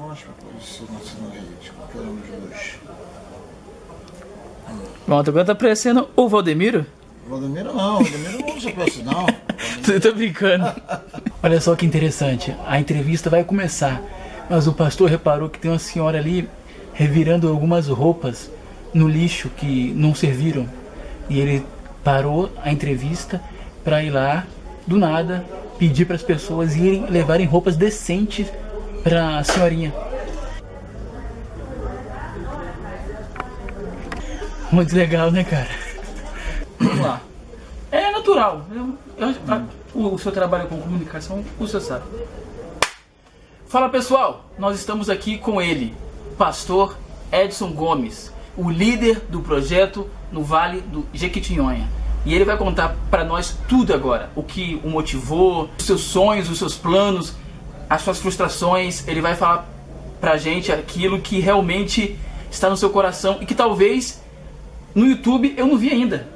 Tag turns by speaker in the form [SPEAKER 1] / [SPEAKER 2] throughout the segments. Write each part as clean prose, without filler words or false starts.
[SPEAKER 1] irmãos para poder ser nascido na rede, qualquer um dos dois.
[SPEAKER 2] Pronto, agora tá aparecendo o Valdemiro?
[SPEAKER 1] Valdemiro não usa pra isso não.
[SPEAKER 2] Tô brincando. Olha só que interessante, a entrevista vai começar, mas o pastor reparou que tem uma senhora ali revirando algumas roupas no lixo que não serviram. E ele parou a entrevista para ir lá, do nada, pedir para as pessoas irem levarem roupas decentes para a senhorinha. Muito legal, né, cara? Vamos lá. É natural. O seu trabalho com comunicação, o senhor sabe. Fala, pessoal. Nós estamos aqui com ele, pastor Edson Gomes, o líder do projeto no Vale do Jequitinhonha. E ele vai contar para nós tudo agora. O que o motivou, os seus sonhos, os seus planos, as suas frustrações. Ele vai falar pra gente aquilo que realmente está no seu coração e que talvez no YouTube eu não vi ainda.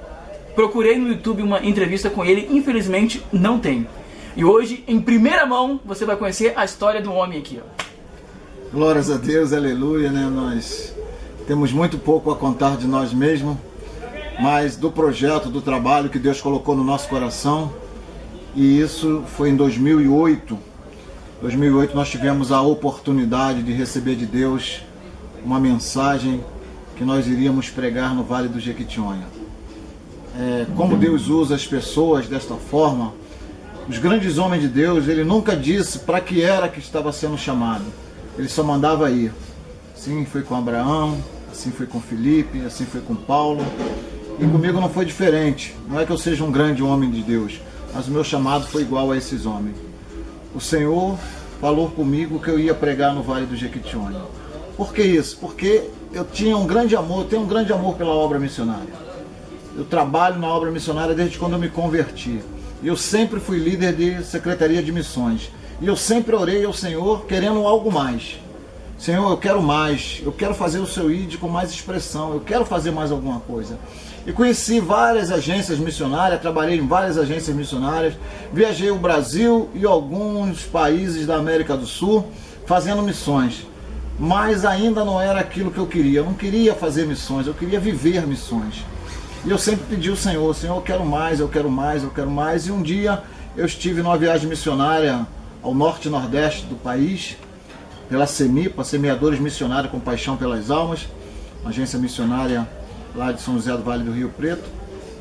[SPEAKER 2] Procurei no YouTube uma entrevista com ele, infelizmente não tem. E hoje, em primeira mão, você vai conhecer a história do homem aqui, ó.
[SPEAKER 1] Glórias a Deus, aleluia, né? Nós temos muito pouco a contar de nós mesmos, mas do projeto, do trabalho que Deus colocou no nosso coração. E isso foi em 2008. Em 2008 nós tivemos a oportunidade de receber de Deus uma mensagem que nós iríamos pregar no Vale do Jequitinhonha. Como Deus usa as pessoas desta forma, os grandes homens de Deus, ele nunca disse para que era que estava sendo chamado. Ele só mandava ir. Assim foi com Abraão, assim foi com Filipe, assim foi com Paulo. E comigo não foi diferente. Não é que eu seja um grande homem de Deus, mas o meu chamado foi igual a esses homens. O Senhor falou comigo que eu ia pregar no Vale do Jequitinhonha. Por que isso? Porque eu tenho um grande amor pela obra missionária. Eu trabalho na obra missionária desde quando eu me converti. E eu sempre fui líder de secretaria de missões. E eu sempre orei ao Senhor querendo algo mais. Senhor, eu quero mais. Eu quero fazer o seu ID com mais expressão. Eu quero fazer mais alguma coisa. E conheci várias agências missionárias, trabalhei em várias agências missionárias. Viajei o Brasil e alguns países da América do Sul fazendo missões. Mas ainda não era aquilo que eu queria. Eu não queria fazer missões, eu queria viver missões. E eu sempre pedi ao Senhor, Senhor, eu quero mais, eu quero mais, eu quero mais. E um dia eu estive numa viagem missionária ao norte e nordeste do país, pela CEMIPA, Semeadores Missionários com Paixão pelas Almas, uma agência missionária lá de São José do Vale do Rio Preto.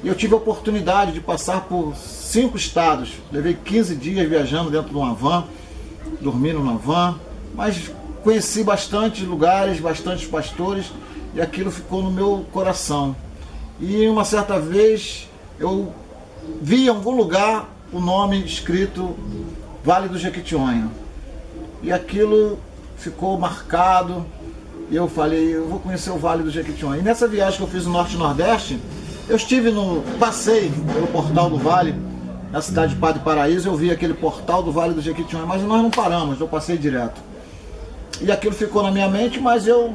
[SPEAKER 1] E eu tive a oportunidade de passar por 5 estados. Levei 15 dias viajando dentro de uma van, dormindo na van, mas conheci bastante lugares, bastantes pastores, e aquilo ficou no meu coração. E uma certa vez eu vi em algum lugar o nome escrito Vale do Jequitinhonha. E aquilo ficou marcado. E eu falei, eu vou conhecer o Vale do Jequitinhonha. E nessa viagem que eu fiz no Norte e Nordeste, eu passei pelo portal do Vale, na cidade de Padre Paraíso, eu vi aquele portal do Vale do Jequitinhonha, mas nós não paramos, eu passei direto. E aquilo ficou na minha mente, mas eu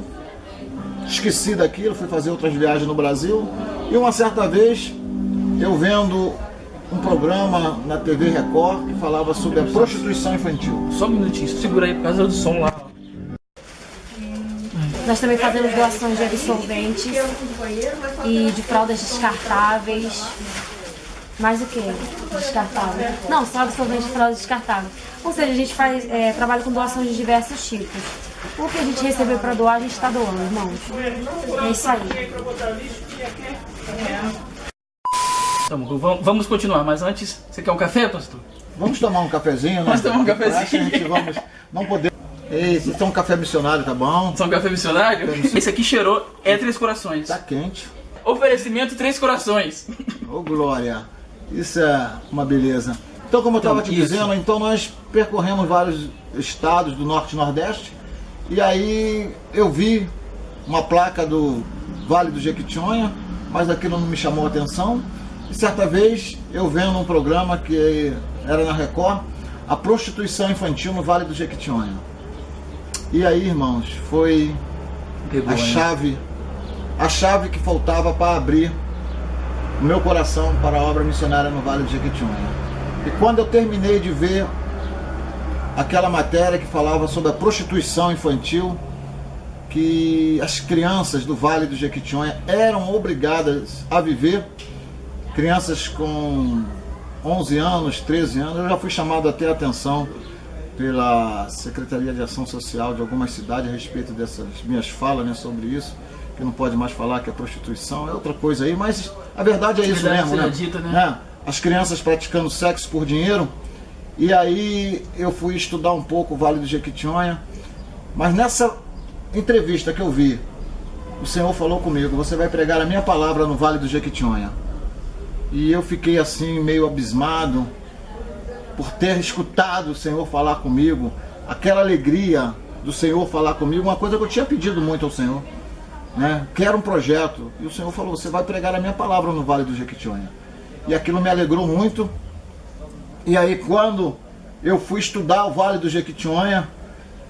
[SPEAKER 1] esqueci daquilo, fui fazer outras viagens no Brasil. E uma certa vez, eu vendo um programa na TV Record que falava sobre a prostituição infantil.
[SPEAKER 2] Só um minutinho, segura aí por causa do som lá.
[SPEAKER 3] Nós também fazemos doações de absorventes e de fraldas descartáveis. Mais o que? Descartável? Não, só absorventes de fraldas descartáveis. Ou seja, a gente faz trabalho com doações de diversos tipos. O que a gente recebeu para doar, a gente está doando, irmãos. É isso aí.
[SPEAKER 2] Então, vamos continuar, mas antes, você quer um café, pastor?
[SPEAKER 1] Vamos tomar um cafezinho, né?
[SPEAKER 2] Vamos tomar um cafezinho.
[SPEAKER 1] A gente não poder. Esse é um café missionário, tá bom?
[SPEAKER 2] Só um café missionário? Esse aqui cheirou, é Três Corações.
[SPEAKER 1] Tá quente.
[SPEAKER 2] Oferecimento Três Corações.
[SPEAKER 1] Ô, glória. Isso é uma beleza. Então, como eu estava te dizendo, então nós percorremos vários estados do Norte e Nordeste. E aí eu vi uma placa do Vale do Jequitinhonha, mas aquilo não me chamou a atenção. E certa vez eu vendo um programa que era na Record, a prostituição infantil no Vale do Jequitinhonha. E aí, irmãos, foi a chave que faltava para abrir o meu coração para a obra missionária no Vale do Jequitinhonha. E quando eu terminei de ver aquela matéria que falava sobre a prostituição infantil, que as crianças do Vale do Jequitinhonha eram obrigadas a viver, crianças com 11 anos, 13 anos. Eu já fui chamado até a atenção pela Secretaria de Ação Social de algumas cidades a respeito dessas minhas falas, né, sobre isso, que não pode mais falar que a prostituição é outra coisa aí, mas a verdade é isso mesmo, né?
[SPEAKER 2] Dita, né?
[SPEAKER 1] As crianças praticando sexo por dinheiro. E aí eu fui estudar um pouco o Vale do Jequitinhonha, mas nessa entrevista que eu vi, o Senhor falou comigo: você vai pregar a minha palavra no Vale do Jequitinhonha. E eu fiquei assim meio abismado por ter escutado o Senhor falar comigo, aquela alegria do Senhor falar comigo, uma coisa que eu tinha pedido muito ao Senhor, né? Que era um projeto, e o Senhor falou: você vai pregar a minha palavra no Vale do Jequitinhonha. E aquilo me alegrou muito. E aí, quando eu fui estudar o Vale do Jequitinhonha,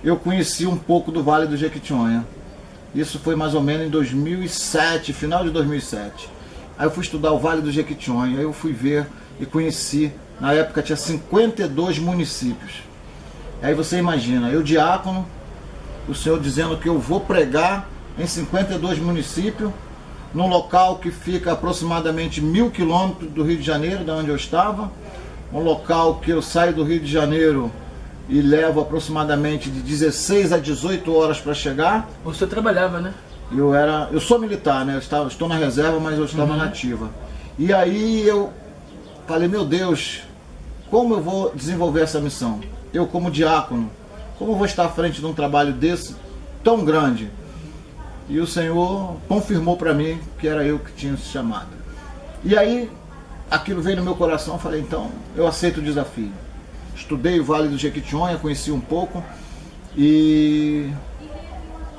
[SPEAKER 1] eu conheci um pouco do Vale do Jequitinhonha. Isso foi mais ou menos em 2007, final de 2007. Aí eu fui estudar o Vale do Jequitinhonha, aí eu fui ver e conheci. Na época tinha 52 municípios. Aí você imagina, eu diácono, o Senhor dizendo que eu vou pregar em 52 municípios, num local que fica aproximadamente 1.000 quilômetros do Rio de Janeiro, da onde eu estava. Um local que eu saio do Rio de Janeiro e levo aproximadamente de 16 a 18 horas para chegar.
[SPEAKER 2] O senhor trabalhava, né?
[SPEAKER 1] Eu sou militar, né? Estou na reserva, mas eu estava na ativa. E aí eu falei: meu Deus, como eu vou desenvolver essa missão? Eu, como diácono, como eu vou estar à frente de um trabalho desse tão grande? E o Senhor confirmou para mim que era eu que tinha se chamado. E aí aquilo veio no meu coração, falei: então eu aceito o desafio. Estudei o Vale do Jequitinhonha, conheci um pouco, e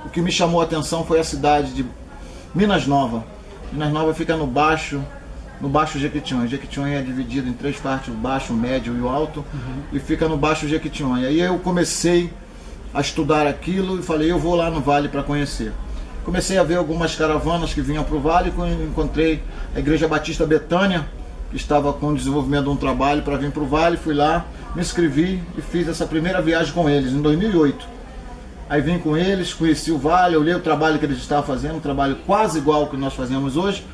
[SPEAKER 1] o que me chamou a atenção foi a cidade de Minas Nova. Minas Nova fica no baixo Jequitinhonha. Jequitinhonha é dividido em 3 partes: o baixo, o médio e o alto, e fica no baixo Jequitinhonha. E aí eu comecei a estudar aquilo e falei: eu vou lá no Vale para conhecer. Comecei a ver algumas caravanas que vinham para o Vale, e encontrei a Igreja Batista Betânia, que estava com o desenvolvimento de um trabalho para vir para o Vale. Fui lá, me inscrevi e fiz essa primeira viagem com eles, em 2008. Aí vim com eles, conheci o Vale, olhei o trabalho que eles estavam fazendo, um trabalho quase igual ao que nós fazemos hoje.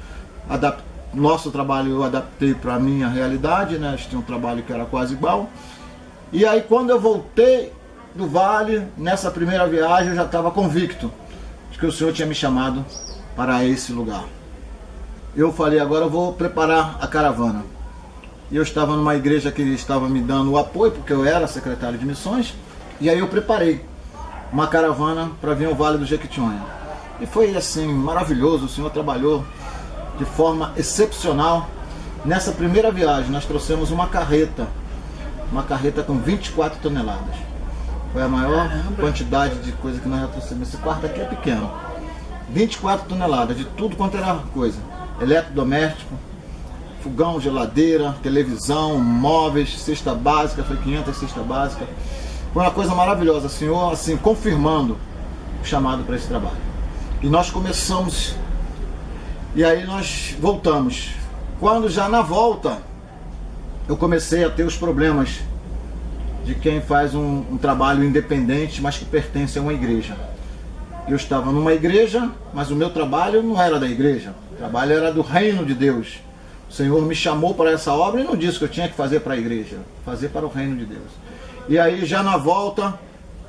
[SPEAKER 1] Nosso trabalho eu adaptei para a minha realidade, né? Eles tinham um trabalho que era quase igual. E aí, quando eu voltei do Vale, nessa primeira viagem, eu já estava convicto de que o Senhor tinha me chamado para esse lugar. Eu falei: agora eu vou preparar a caravana. E eu estava numa igreja que estava me dando o apoio, porque eu era secretário de missões. E aí eu preparei uma caravana para vir ao Vale do Jequitinhonha. E foi assim, maravilhoso. O Senhor trabalhou de forma excepcional. Nessa primeira viagem nós trouxemos uma carreta com 24 toneladas. Foi a maior quantidade de coisa que nós já trouxemos. Esse quarto aqui é pequeno. 24 toneladas de tudo quanto era coisa. Eletrodoméstico, fogão, geladeira, televisão, móveis, cesta básica, foi 500 cesta básica. Foi uma coisa maravilhosa, Senhor, assim, confirmando o chamado para esse trabalho. E nós começamos, e aí nós voltamos. Quando já na volta, eu comecei a ter os problemas de quem faz um trabalho independente, mas que pertence a uma igreja. Eu estava numa igreja, mas o meu trabalho não era da igreja. O trabalho era do reino de Deus. O Senhor me chamou para essa obra e não disse que eu tinha que fazer para a igreja, fazer para o reino de Deus. E aí já na volta,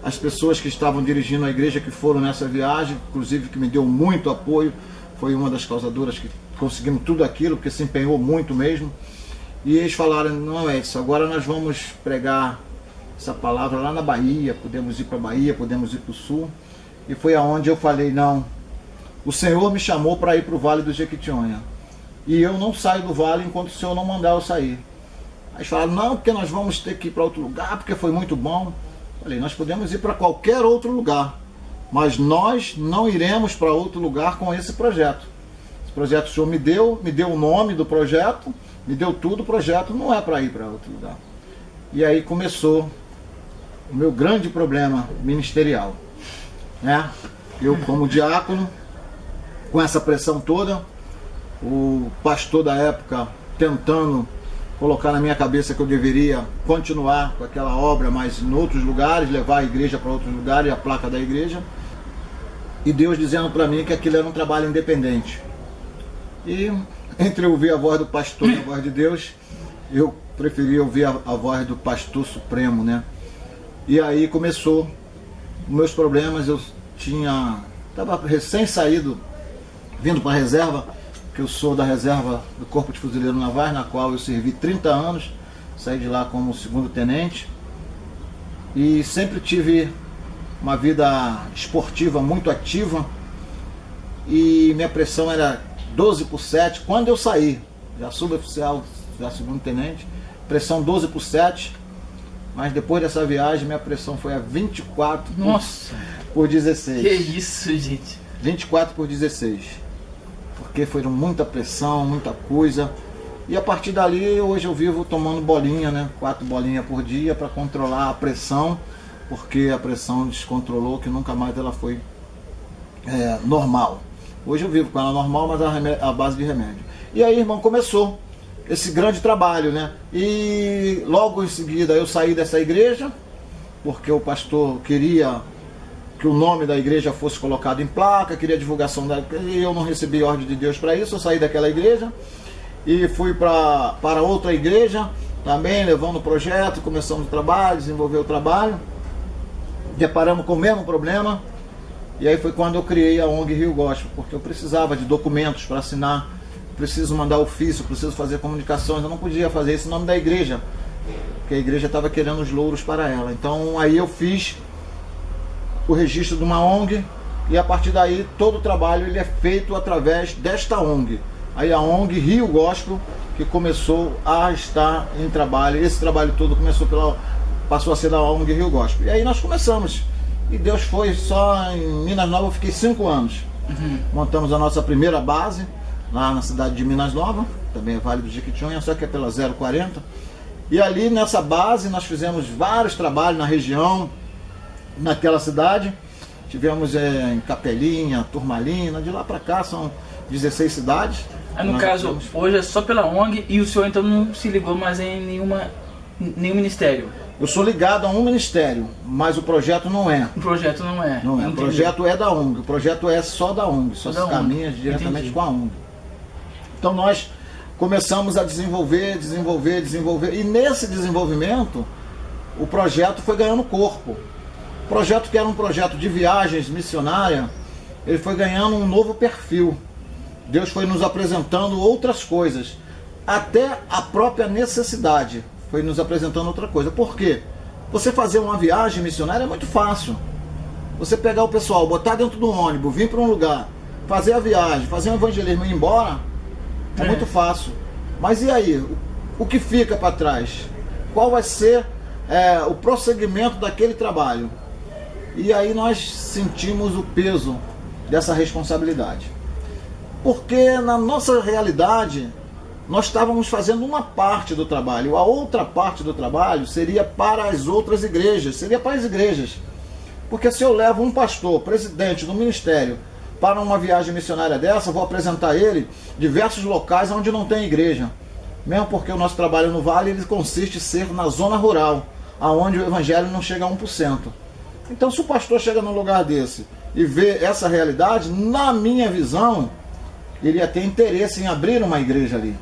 [SPEAKER 1] as pessoas que estavam dirigindo a igreja, que foram nessa viagem, inclusive que me deu muito apoio, foi uma das causadoras que conseguimos tudo aquilo, porque se empenhou muito mesmo. E eles falaram: não, Edson, agora nós vamos pregar essa palavra lá na Bahia, podemos ir para a Bahia, podemos ir para o Sul. E foi aonde eu falei: não, o Senhor me chamou para ir para o Vale do Jequitinhonha. E eu não saio do Vale enquanto o Senhor não mandar eu sair. Aí eles falaram: não, porque nós vamos ter que ir para outro lugar, porque foi muito bom. Eu falei: nós podemos ir para qualquer outro lugar, mas nós não iremos para outro lugar com esse projeto. Esse projeto o Senhor me deu o nome do projeto, me deu tudo, o projeto não é para ir para outro lugar. E aí começou o meu grande problema ministerial, né? Eu, como diácono, com essa pressão toda, o pastor da época tentando colocar na minha cabeça que eu deveria continuar com aquela obra, mas em outros lugares, levar a igreja para outros lugares, a placa da igreja. E Deus dizendo para mim que aquilo era um trabalho independente. E entre eu ouvir a voz do pastor e a voz de Deus, eu preferi ouvir a voz do pastor supremo, né? E aí começou os meus problemas. Eu estava recém saído, vindo para a reserva, que eu sou da reserva do Corpo de Fuzileiros Navais, na qual eu servi 30 anos, saí de lá como segundo tenente, e sempre tive uma vida esportiva muito ativa, e minha pressão era 12/7. Quando eu saí, já suboficial, já segundo tenente, pressão 12/7, mas depois dessa viagem minha pressão foi a 24 por 16.
[SPEAKER 2] Que isso, gente?
[SPEAKER 1] 24/16. Porque foi muita pressão, muita coisa. E a partir dali, hoje eu vivo tomando bolinha, né? 4 bolinhas por dia para controlar a pressão, porque a pressão descontrolou, que nunca mais ela foi normal. Hoje eu vivo com ela normal, mas a base de remédio. E aí, irmão, começou esse grande trabalho, né? E logo em seguida eu saí dessa igreja, porque o pastor queria que o nome da igreja fosse colocado em placa, queria divulgação e eu não recebi ordem de Deus para isso. Eu saí daquela igreja e fui para outra igreja, também levando o projeto, começamos o trabalho, desenvolver o trabalho, deparamos com o mesmo problema, e aí foi quando eu criei a ONG Rio Gospel, porque eu precisava de documentos para assinar, preciso mandar ofício, preciso fazer comunicações, eu não podia fazer isso em nome da igreja, porque a igreja estava querendo os louros para ela. Então aí eu fiz o registro de uma ONG, e a partir daí todo o trabalho ele é feito através desta ONG. Aí a ONG Rio Gospel, que começou a estar em trabalho, esse trabalho todo passou a ser da ONG Rio Gospel. E aí nós começamos, e Deus foi só em Minas Novas. Eu fiquei 5 anos. Montamos a nossa primeira base lá na cidade de Minas Novas, também é Vale do Jequitinhonha, só que é pela 040. E ali nessa base nós fizemos vários trabalhos na região, naquela cidade. Tivemos em Capelinha, Turmalina, de lá para cá são 16 cidades.
[SPEAKER 2] Aí no caso, hoje é só pela ONG, e o senhor então não se ligou mais em nenhum ministério? Eu
[SPEAKER 1] sou ligado a um ministério, mas o projeto não é.
[SPEAKER 2] O projeto não é?
[SPEAKER 1] Não é, o projeto é da ONG, o projeto é só da ONG, só se caminha diretamente com a ONG. Então nós começamos a desenvolver, e nesse desenvolvimento o projeto foi ganhando corpo. O projeto, que era um projeto de viagens missionária, ele foi ganhando um novo perfil. Deus foi nos apresentando outras coisas, até a própria necessidade foi nos apresentando outra coisa. Por quê? Você fazer uma viagem missionária é muito fácil. Você pegar o pessoal, botar dentro do ônibus, vir para um lugar, fazer a viagem, fazer um evangelismo e ir embora, é muito fácil. Mas e aí? O que fica para trás? Qual vai ser o prosseguimento daquele trabalho? E aí nós sentimos o peso dessa responsabilidade. Porque na nossa realidade, nós estávamos fazendo uma parte do trabalho. A outra parte do trabalho seria para as outras igrejas, seria para as igrejas. Porque se eu levo um pastor, presidente do ministério, para uma viagem missionária dessa, eu vou apresentar ele diversos locais onde não tem igreja. Mesmo porque o nosso trabalho no Vale, ele consiste em ser na zona rural, aonde o evangelho não chega a 1%. Então, se o pastor chega num lugar desse e vê essa realidade, na minha visão, ele ia ter interesse em abrir uma igreja ali.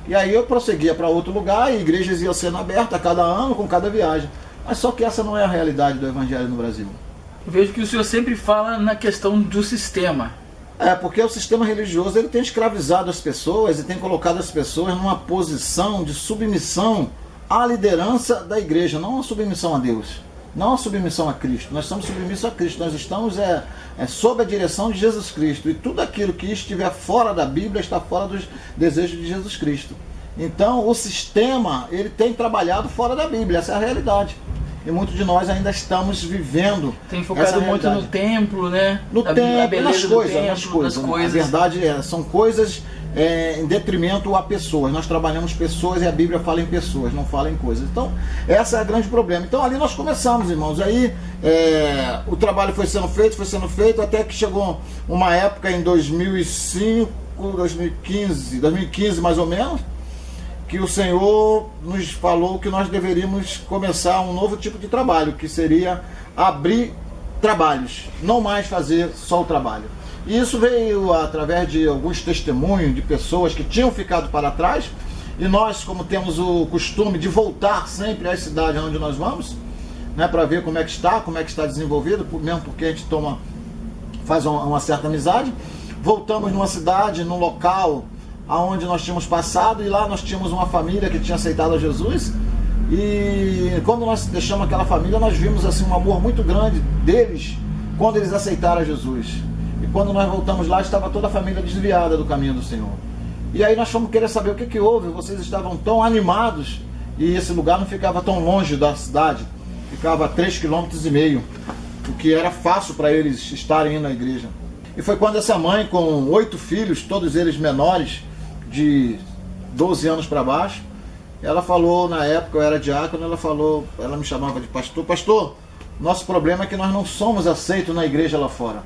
[SPEAKER 1] E aí eu prosseguia para outro lugar, e igrejas iam sendo abertas a cada ano, com cada viagem. Mas só que essa não é a realidade do evangelho no Brasil.
[SPEAKER 2] Eu vejo que o senhor sempre fala na questão do sistema.
[SPEAKER 1] Porque o sistema religioso ele tem escravizado as pessoas e tem colocado as pessoas numa posição de submissão à liderança da igreja, não a submissão a Deus. Não a submissão a Cristo, nós somos submissos a Cristo, nós estamos sob a direção de Jesus Cristo, e tudo aquilo que estiver fora da Bíblia está fora dos desejos de Jesus Cristo. Então o sistema ele tem trabalhado fora da Bíblia, essa é a realidade. E muitos de nós ainda estamos vivendo.
[SPEAKER 2] Tem focado muito no templo, né?
[SPEAKER 1] No templo, nas coisas. A verdade são coisas em detrimento a pessoas. Nós trabalhamos pessoas e a Bíblia fala em pessoas, não fala em coisas. Então, esse é o grande problema. Então, ali nós começamos, irmãos. Aí, o trabalho foi sendo feito, até que chegou uma época em 2015 mais ou menos, que o Senhor nos falou que nós deveríamos começar um novo tipo de trabalho, que seria abrir trabalhos, não mais fazer só o trabalho. E isso veio através de alguns testemunhos de pessoas que tinham ficado para trás, e nós, como temos o costume de voltar sempre às cidades onde nós vamos, né, para ver como é que está desenvolvido, mesmo porque a gente faz uma certa amizade. Voltamos numa cidade, num local aonde nós tínhamos passado, e lá nós tínhamos uma família que tinha aceitado a Jesus, e quando nós deixamos aquela família, nós vimos assim um amor muito grande deles quando eles aceitaram a Jesus. E quando nós voltamos lá, estava toda a família desviada do caminho do Senhor. E aí nós fomos querer saber o que houve. Vocês estavam tão animados, e esse lugar não ficava tão longe da cidade, ficava a 3,5 km, o que era fácil para eles estarem indo na igreja. E foi quando essa mãe, com 8 filhos, todos eles menores, de 12 anos para baixo, ela falou, na época eu era diácono, ela me chamava de pastor. Pastor, nosso problema é que nós não somos aceitos na igreja lá fora.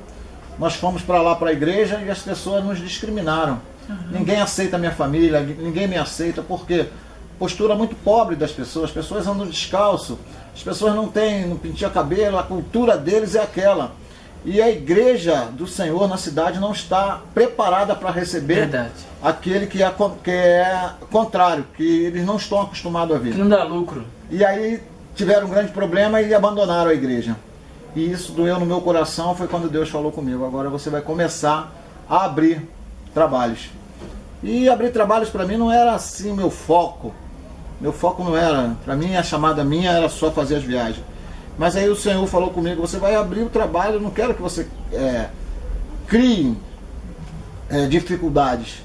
[SPEAKER 1] Nós fomos para lá, para a igreja, e as pessoas nos discriminaram. Ninguém aceita a minha família, ninguém me aceita, porque postura muito pobre das pessoas, as pessoas andam descalço, as pessoas não penteam cabelo, a cultura deles é aquela. E a igreja do Senhor na cidade não está preparada para receber aquele que é contrário, que eles não estão acostumados a ver.
[SPEAKER 2] Que não dá lucro.
[SPEAKER 1] E aí tiveram um grande problema e abandonaram a igreja. E isso doeu no meu coração, foi quando Deus falou comigo: agora você vai começar a abrir trabalhos. E abrir trabalhos para mim não era assim meu foco. Meu foco não era, para mim a chamada minha era só fazer as viagens. Mas aí o Senhor falou comigo: você vai abrir o trabalho, eu não quero que você crie dificuldades.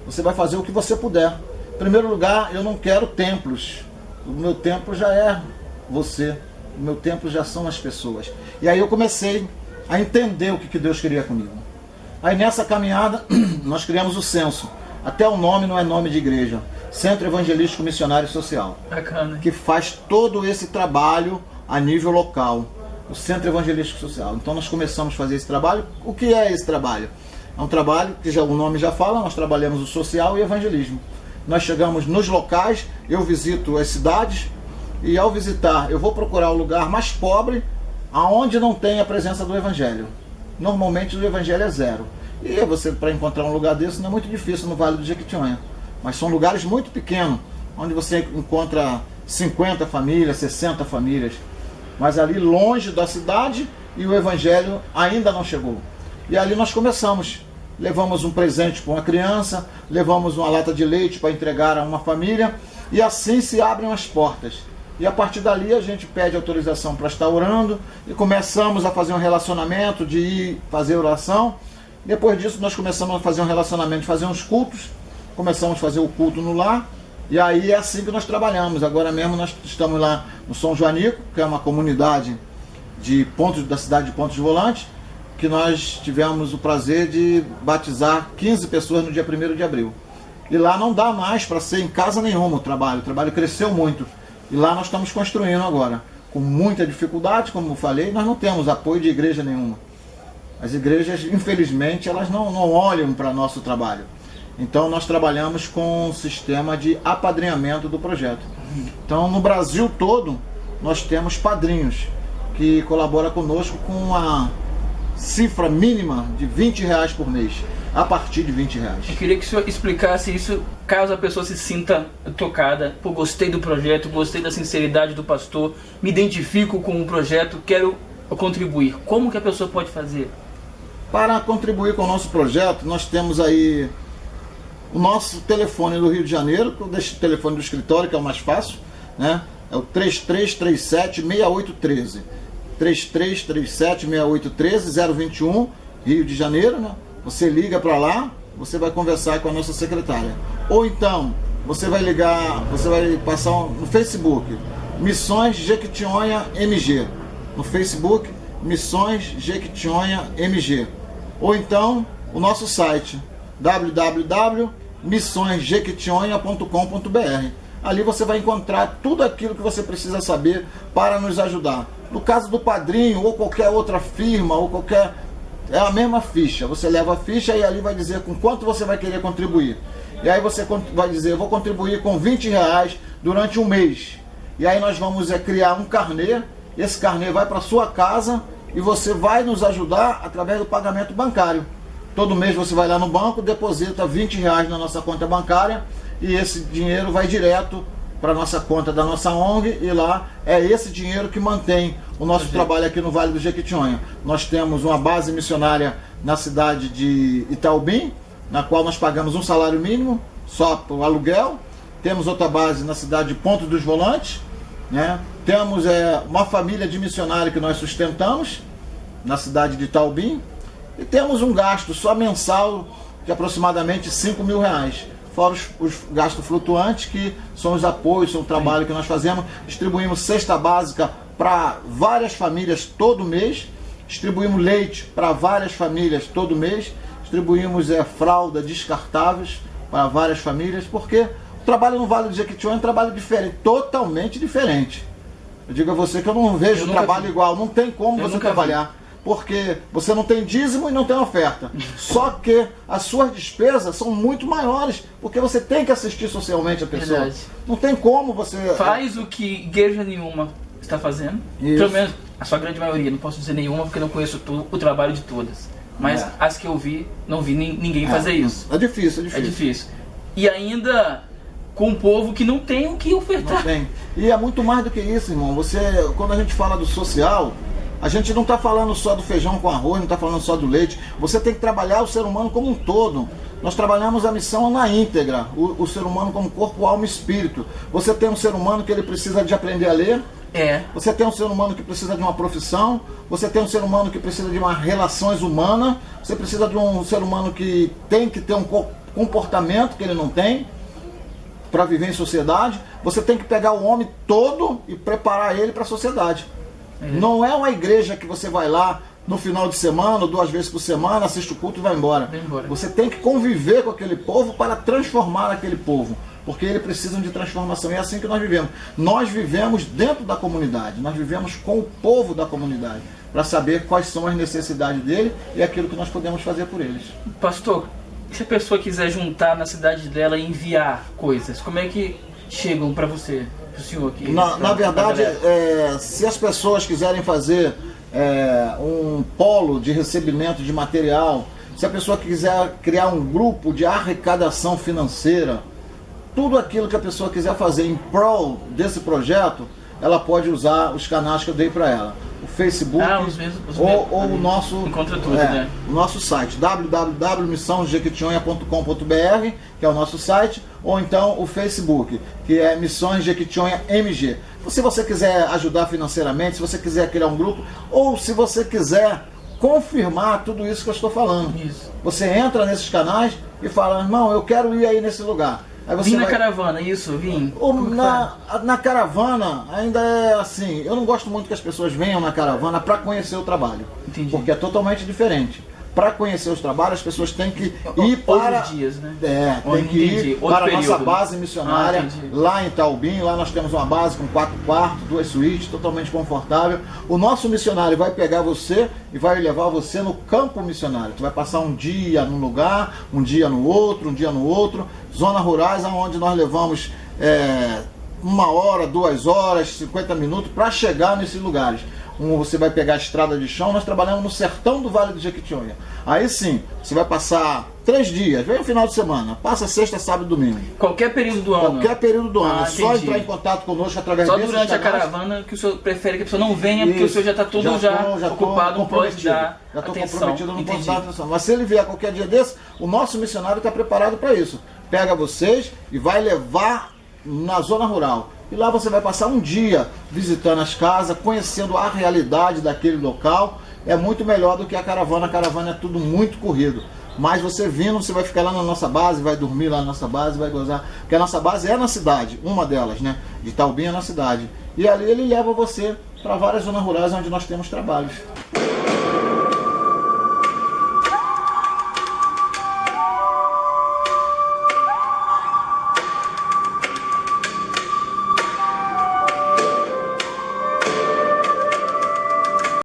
[SPEAKER 1] Você vai fazer o que você puder. Em primeiro lugar, eu não quero templos. O meu templo já é você. O meu templo já são as pessoas. E aí eu comecei a entender o que Deus queria comigo. Aí nessa caminhada, nós criamos o censo. Até o nome não é nome de igreja. Centro Evangelístico Missionário e Social.
[SPEAKER 2] Bacana.
[SPEAKER 1] Que faz todo esse trabalho a nível local, o Centro Evangelístico Social. Então nós começamos a fazer esse trabalho. O que é esse trabalho? É um trabalho que o nome já fala, nós trabalhamos o social e o evangelismo. Nós chegamos nos locais, eu visito as cidades, e ao visitar eu vou procurar o lugar mais pobre, aonde não tem a presença do evangelho. Normalmente o evangelho é zero. E você, para encontrar um lugar desse, não é muito difícil no Vale do Jequitinhonha. Mas são lugares muito pequenos, onde você encontra 50 famílias, 60 famílias. Mas ali longe da cidade, e o evangelho ainda não chegou. E ali nós começamos. Levamos um presente para uma criança, levamos uma lata de leite para entregar a uma família, e assim se abrem as portas. E a partir dali a gente pede autorização para estar orando, e começamos a fazer um relacionamento, de ir fazer oração. Depois disso nós começamos a fazer um relacionamento, de fazer uns cultos. Começamos a fazer o culto no lar. E aí é assim que nós trabalhamos. Agora mesmo nós estamos lá no São Joanico, que é uma comunidade da cidade de Pontos de Volante, que nós tivemos o prazer de batizar 15 pessoas no dia 1º de abril. E lá não dá mais para ser em casa nenhuma o trabalho cresceu muito. E lá nós estamos construindo agora, com muita dificuldade, como eu falei, nós não temos apoio de igreja nenhuma. As igrejas, infelizmente, elas não olham para nosso trabalho. Então nós trabalhamos com um sistema de apadrinhamento do projeto. Então no Brasil todo nós temos padrinhos que colaboram conosco com uma cifra mínima de R$20 por mês, a partir de R$20.
[SPEAKER 2] Eu queria que o senhor explicasse isso, caso a pessoa se sinta tocada. Pô, gostei do projeto, gostei da sinceridade do pastor, me identifico com o projeto, quero contribuir. Como que a pessoa pode fazer?
[SPEAKER 1] Para contribuir com o nosso projeto, nós temos aí o nosso telefone do Rio de Janeiro, que eu deixo o telefone do escritório, que é o mais fácil, né? É o 3337-6813. 3337-6813, 021, Rio de Janeiro, né? Você liga para lá, você vai conversar com a nossa secretária. Ou então, você vai ligar, você vai passar no Facebook, Missões Jequitinhonha MG. No Facebook, Missões Jequitinhonha MG. Ou então, o nosso site, www.missõesjequitinhonha.com.br. Ali você vai encontrar tudo aquilo que você precisa saber para nos ajudar. No caso do padrinho, ou qualquer outra firma, ou qualquer É a mesma ficha. Você leva a ficha e ali vai dizer com quanto você vai querer contribuir. E aí você vai dizer, eu vou contribuir com R$20 durante um mês. E aí nós vamos criar um carnê. Esse carnê vai para sua casa e você vai nos ajudar através do pagamento bancário. Todo mês você vai lá no banco, deposita R$20 na nossa conta bancária e esse dinheiro vai direto para a nossa conta da nossa ONG, e lá é esse dinheiro que mantém o nosso trabalho aqui no Vale do Jequitinhonha. Nós temos uma base missionária na cidade de Itaubim, na qual nós pagamos um salário mínimo só para o aluguel. Temos outra base na cidade de Ponto dos Volantes, né? Temos uma família de missionários que nós sustentamos na cidade de Itaubim, e temos um gasto só mensal de aproximadamente R$5.000, fora os gastos flutuantes, que são os apoios, são o trabalho que nós fazemos. Distribuímos cesta básica para várias famílias todo mês, distribuímos leite para várias famílias todo mês, distribuímos fralda descartáveis para várias famílias, porque o trabalho no Vale do Jequitinhonha é um trabalho diferente, totalmente diferente. Eu digo a você que eu não vejo trabalho igual, não tem como você trabalhar. Porque você não tem dízimo e não tem oferta. Só que as suas despesas são muito maiores, porque você tem que assistir socialmente a pessoa.
[SPEAKER 2] Verdade.
[SPEAKER 1] Não tem como você...
[SPEAKER 2] Faz o que igreja nenhuma está fazendo.
[SPEAKER 1] Isso.
[SPEAKER 2] Pelo menos a sua grande maioria. Não posso dizer nenhuma porque não conheço o trabalho de todas. Mas as que eu vi, não vi ninguém fazer isso.
[SPEAKER 1] É difícil, é difícil.
[SPEAKER 2] É difícil. E ainda com um povo que não tem o que ofertar.
[SPEAKER 1] Não tem. E é muito mais do que isso, irmão. Quando a gente fala do social... A gente não está falando só do feijão com arroz, não está falando só do leite. Você tem que trabalhar o ser humano como um todo. Nós trabalhamos a missão na íntegra, o ser humano como corpo, alma e espírito. Você tem um ser humano que ele precisa de aprender a ler. Você tem um ser humano que precisa de uma profissão. Você tem um ser humano que precisa de uma relações humanas. Você precisa de um ser humano que tem que ter um comportamento que ele não tem para viver em sociedade. Você tem que pegar o homem todo e preparar ele para a sociedade. Não é uma igreja que você vai lá no final de semana, 2 vezes por semana, assiste o culto e vai embora. Você tem que conviver com aquele povo para transformar aquele povo, porque eles precisam de transformação. E é assim que nós vivemos. Nós vivemos dentro da comunidade, nós vivemos com o povo da comunidade, para saber quais são as necessidades dele e aquilo que nós podemos fazer por eles.
[SPEAKER 2] Pastor, se a pessoa quiser juntar na cidade dela e enviar coisas, como é que chegam para você? Senhor aqui,
[SPEAKER 1] na verdade, se as pessoas quiserem fazer um polo de recebimento de material, se a pessoa quiser criar um grupo de arrecadação financeira, tudo aquilo que a pessoa quiser fazer em prol desse projeto, ela pode usar os canais que eu dei para ela. O Facebook ou o nosso, o nosso site www.missãojequitinhonha.com.br, que é o nosso site, ou então o Facebook, que é Missões Jequitinhonha MG. Se você quiser ajudar financeiramente, se você quiser criar um grupo, ou se você quiser confirmar tudo isso que eu estou falando, você entra nesses canais e fala, irmão, eu quero ir aí nesse lugar. Aí você
[SPEAKER 2] na caravana, isso, vim?
[SPEAKER 1] Na caravana ainda é assim, eu não gosto muito que as pessoas venham na caravana para conhecer o trabalho.
[SPEAKER 2] Entendi.
[SPEAKER 1] Porque é totalmente diferente. Para conhecer os trabalhos, as pessoas têm que ir para...
[SPEAKER 2] Outros dias, né?
[SPEAKER 1] Tem que ir para a nossa base missionária, lá em Itaubim. Lá nós temos uma base com 4 quartos, 2 suítes, totalmente confortável. O nosso missionário vai pegar você e vai levar você no campo missionário. Tu vai passar um dia num lugar, um dia no outro, um dia no outro. Zonas rurais, onde nós levamos 1 hora, 2 horas, 50 minutos para chegar nesses lugares. Você vai pegar a estrada de chão, nós trabalhamos no sertão do Vale do Jequitinhonha. Aí sim, você vai passar 3 dias, vem no final de semana, passa sexta, sábado e domingo.
[SPEAKER 2] Qualquer período do ano?
[SPEAKER 1] Qualquer período do ano, é só entrar em contato conosco através
[SPEAKER 2] desses canais. Só durante a caravana que o senhor prefere que a pessoa não venha, porque o senhor já está todo ocupado, não pode dar
[SPEAKER 1] já estou
[SPEAKER 2] atenção.
[SPEAKER 1] Comprometido, não posso dar atenção. Mas se ele vier qualquer dia desse, o nosso missionário está preparado para isso. Pega vocês e vai levar na zona rural. E lá você vai passar um dia visitando as casas, conhecendo a realidade daquele local. É muito melhor do que a caravana. A caravana é tudo muito corrido. Mas você vindo, você vai ficar lá na nossa base, vai dormir lá na nossa base, vai gozar. Porque a nossa base é na cidade, uma delas, né? De Itaubim é na cidade. E ali ele leva você para várias zonas rurais onde nós temos trabalhos.